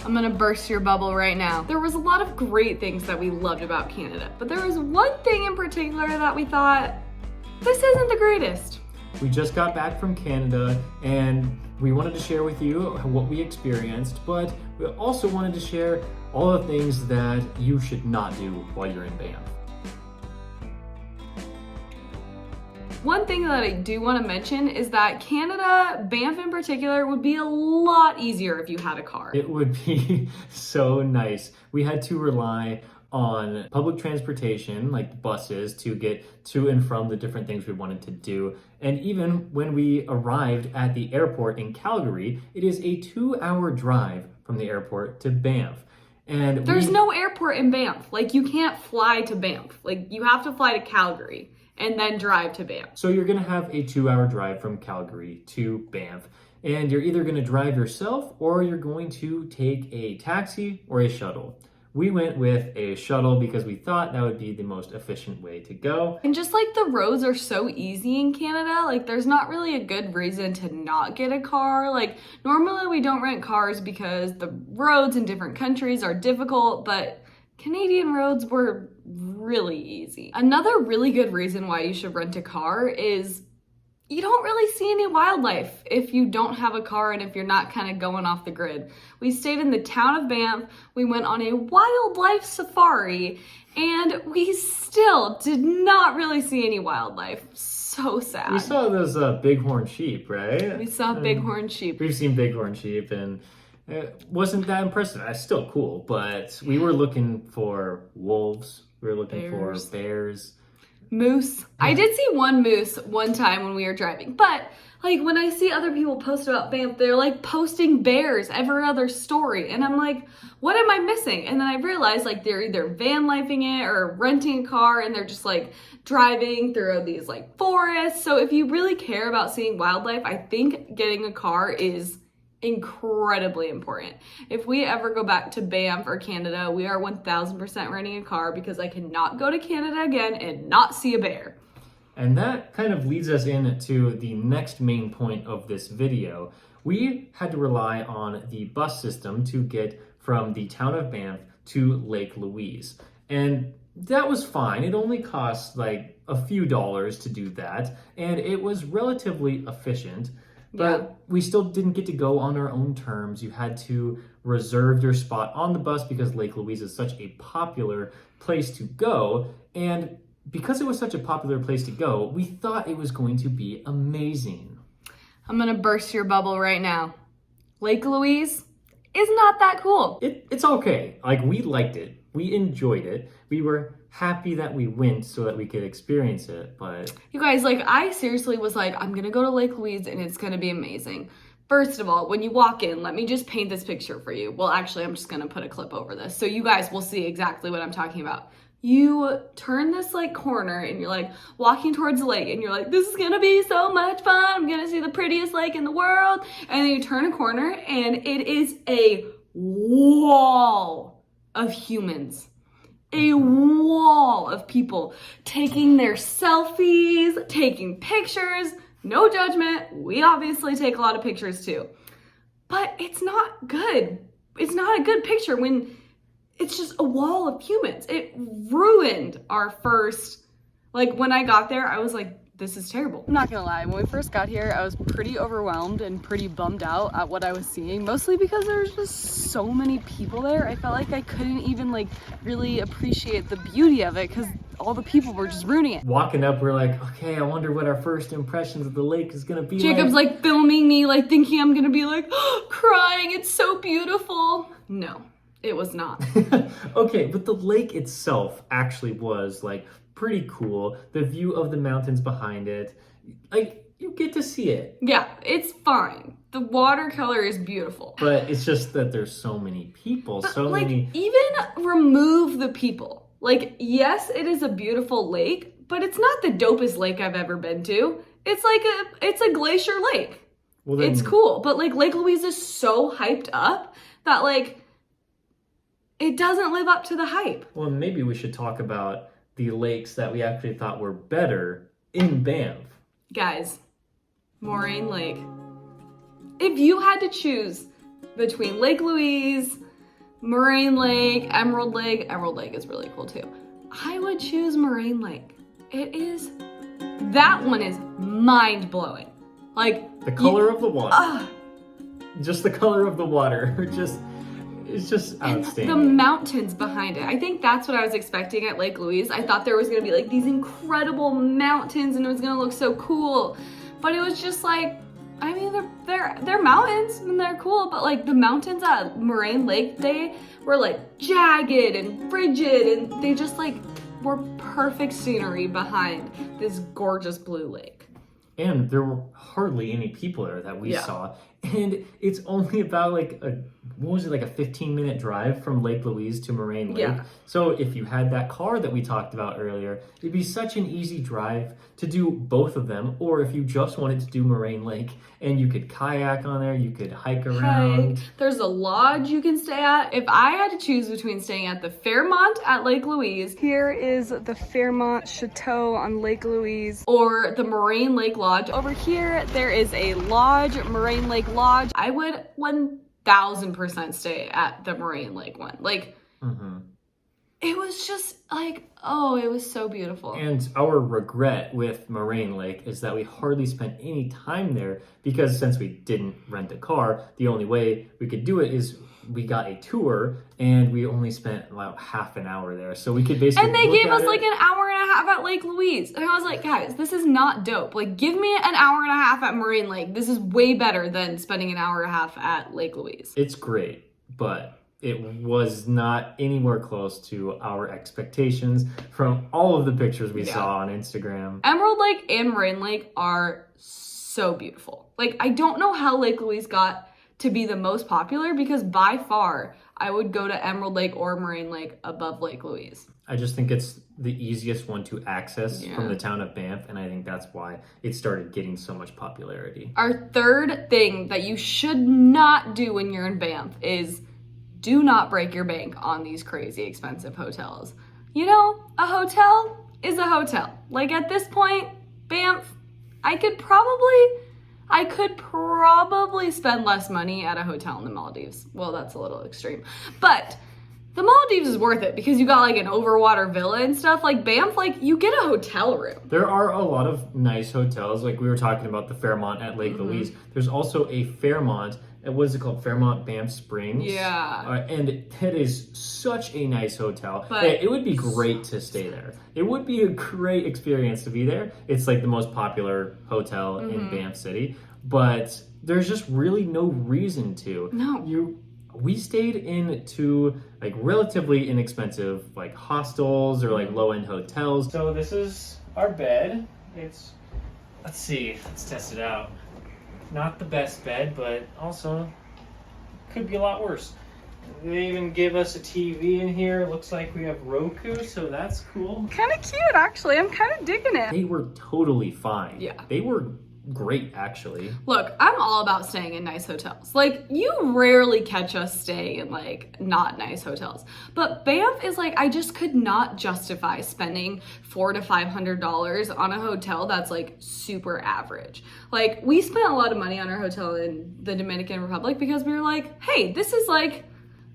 I'm gonna burst your bubble right now. There was a lot of great things that we loved about Canada, but there was one thing in particular that we thought, this isn't the greatest. We just got back from Canada and we wanted to share with you what we experienced, but we also wanted to share all the things that you should not do while you're in Banff. One thing that I do want to mention is that Canada, Banff in particular, would be a lot easier if you had a car. It would be so nice. We had to rely on public transportation, like buses, to get to and from the different things we wanted to do. And even when we arrived at the airport in Calgary, it is a 2-hour drive from the airport to Banff. And there's no airport in Banff. Like, you can't fly to Banff. Like, you have to fly to Calgary and then drive to Banff. So you're gonna have a 2-hour drive from Calgary to Banff. And you're either gonna drive yourself or you're going to take a taxi or a shuttle. We went with a shuttle because we thought that would be the most efficient way to go. And just like the roads are so easy in Canada, like there's not really a good reason to not get a car. Like normally we don't rent cars because the roads in different countries are difficult, but Canadian roads were really easy. Another really good reason why you should rent a car is you don't really see any wildlife if you don't have a car and if you're not kind of going off the grid. We stayed in the town of Banff, we went on a wildlife safari, and we still did not really see any wildlife. So sad. We saw those bighorn sheep, right? We saw bighorn sheep. We've seen bighorn sheep and it wasn't that impressive. It's still cool, but we were looking for wolves. We were looking for bears. Moose. I did see one moose one time when we were driving, but like when I see other people post about Banff, they're like posting bears every other story, and I'm like, what am I missing? And then I realized like they're either van lifing it or renting a car, and they're just like driving through these like forests. So if you really care about seeing wildlife, I think getting a car is incredibly important. If we ever go back to Banff or Canada, we are 1000% renting a car because I cannot go to Canada again and not see a bear. And that kind of leads us into the next main point of this video. We had to rely on the bus system to get from the town of Banff to Lake Louise. And that was fine. It only cost like a few dollars to do that, and it was relatively efficient. But we still didn't get to go on our own terms. You had to reserve your spot on the bus because Lake Louise is such a popular place to go. And because it was such a popular place to go, we thought it was going to be amazing. I'm gonna burst your bubble right now. Lake Louise is not that cool. It's okay. Like, we liked it. We enjoyed it. We were happy that we went so that we could experience it, but you guys, like, I seriously was like, I'm gonna go to Lake Louise and it's gonna be amazing. First of all, when you walk in, let me just paint this picture for you. Well, actually, I'm just gonna put a clip over this so you guys will see exactly what I'm talking about. You turn this like corner and you're like walking towards the lake and you're like, this is gonna be so much fun. I'm gonna see the prettiest lake in the world. And then you turn a corner and it is a wall of humans. A wall of people taking their selfies, taking pictures. No judgment. We obviously take a lot of pictures too. But it's not good. It's not a good picture when it's just a wall of humans. It ruined our first, like when I got there, I was like, this is terrible. I'm not gonna lie, when we first got here, I was pretty overwhelmed and pretty bummed out at what I was seeing, mostly because there was just so many people there. I felt like I couldn't even like really appreciate the beauty of it because all the people were just ruining it. Walking up, we're like, okay, I wonder what our first impressions of the lake is gonna be. Jacob's like filming me, like thinking I'm gonna be like, oh, crying, it's so beautiful. No, it was not. Okay, but the lake itself actually was like pretty cool. The view of the mountains behind it, like, you get to see it. Yeah, it's fine. The watercolor is beautiful. But it's just that there's so many people, even remove the people. Like, yes, it is a beautiful lake, but it's not the dopest lake I've ever been to. It's a glacier lake. Well, then, it's cool, but like Lake Louise is so hyped up that like it doesn't live up to the hype. Well, maybe we should talk about the lakes that we actually thought were better in Banff. Guys, Moraine Lake. If you had to choose between Lake Louise, Moraine Lake, Emerald Lake. Emerald Lake is really cool too. I would choose Moraine Lake. That one is mind-blowing. Like the color of the water. Just the color of the water. It's just outstanding. And the mountains behind it. I think that's what I was expecting at Lake Louise. I thought there was gonna be like these incredible mountains and it was gonna look so cool. But it was just like, I mean, they're mountains and they're cool, but like the mountains at Moraine Lake Day were like jagged and frigid and they just like were perfect scenery behind this gorgeous blue lake. And there were hardly any people there that we saw. And it's only about like a 15-minute drive from Lake Louise to Moraine Lake. Yeah. So if you had that car that we talked about earlier, it'd be such an easy drive to do both of them. Or if you just wanted to do Moraine Lake and you could kayak on there, you could hike around. There's a lodge you can stay at. If I had to choose between staying at the Fairmont at Lake Louise, here is the Fairmont Chateau on Lake Louise, or the Moraine Lake Lodge. Over here, there is a lodge, Moraine Lake Lodge. I would 1000% stay at the Moraine Lake one. Like, it was just like, oh, it was so beautiful. And our regret with Moraine Lake is that we hardly spent any time there because since we didn't rent a car, the only way we could do it is we got a tour and we only spent about half an hour there. So we could basically And they gave us like an hour and a half at Lake Louise. And I was like, guys, this is not dope. Like, give me an hour and a half at Moraine Lake. This is way better than spending an hour and a half at Lake Louise. It's great, but it was not anywhere close to our expectations from all of the pictures we saw on Instagram. Emerald Lake and Moraine Lake are so beautiful. Like, I don't know how Lake Louise got to be the most popular because by far I would go to Emerald Lake or Moraine Lake above Lake Louise. I just think it's the easiest one to access from the town of Banff, and I think that's why it started getting so much popularity. Our third thing that you should not do when you're in Banff is do not break your bank on these crazy expensive hotels. You know, a hotel is a hotel. Like at this point, Banff, I could probably spend less money at a hotel in the Maldives. Well, that's a little extreme. But the Maldives is worth it because you got like an overwater villa and stuff. Like Banff, like you get a hotel room. There are a lot of nice hotels. Like we were talking about the Fairmont at Lake Louise. There's also a Fairmont, what is it called? Fairmont Banff Springs. Yeah. And it is such a nice hotel. But it would be great to stay there. It would be a great experience to be there. It's like the most popular hotel in Banff City. But there's just really no reason to. No. We stayed in two like relatively inexpensive like hostels or like low-end hotels. So this is our bed. Let's test it out. Not the best bed, but also could be a lot worse. They even give us a TV in here. Looks like we have Roku, so that's cool. Kind of cute, actually. I'm kind of digging it. They were totally fine. Yeah. They were great, actually. Look, I'm all about staying in nice hotels. Like, you rarely catch us staying in, like, not nice hotels. But Banff is, like, I just could not justify spending $400 to $500 on a hotel that's, like, super average. Like, we spent a lot of money on our hotel in the Dominican Republic because we were like, hey, this is, like,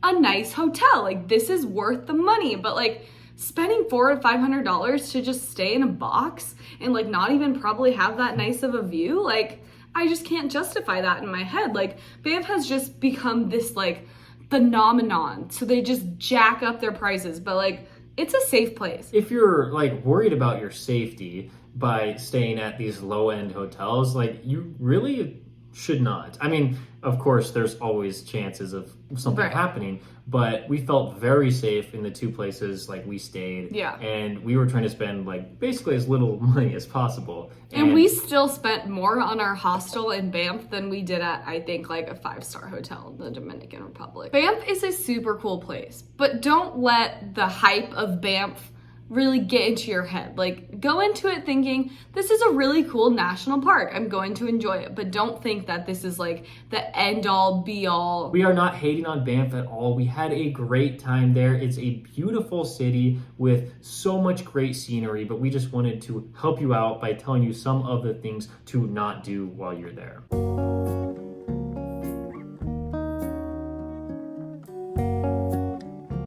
a nice hotel. Like, this is worth the money. But, like, spending $400 to $500 to just stay in a box and like not even probably have that nice of a view, like I just can't justify that in my head. Like Banff has just become this like phenomenon, so they just jack up their prices, but like it's a safe place. If you're like worried about your safety by staying at these low-end hotels, like you really should not. I mean, of course, there's always chances of something happening, but we felt very safe in the two places like we stayed. Yeah. And we were trying to spend like basically as little money as possible. And we still spent more on our hostel in Banff than we did at, I think, like a 5-star hotel in the Dominican Republic. Banff is a super cool place, but don't let the hype of Banff really get into your head. Like, go into it thinking, this is a really cool national park. I'm going to enjoy it. But don't think that this is like the end all be all. We are not hating on Banff at all. We had a great time there. It's a beautiful city with so much great scenery, but we just wanted to help you out by telling you some of the things to not do while you're there.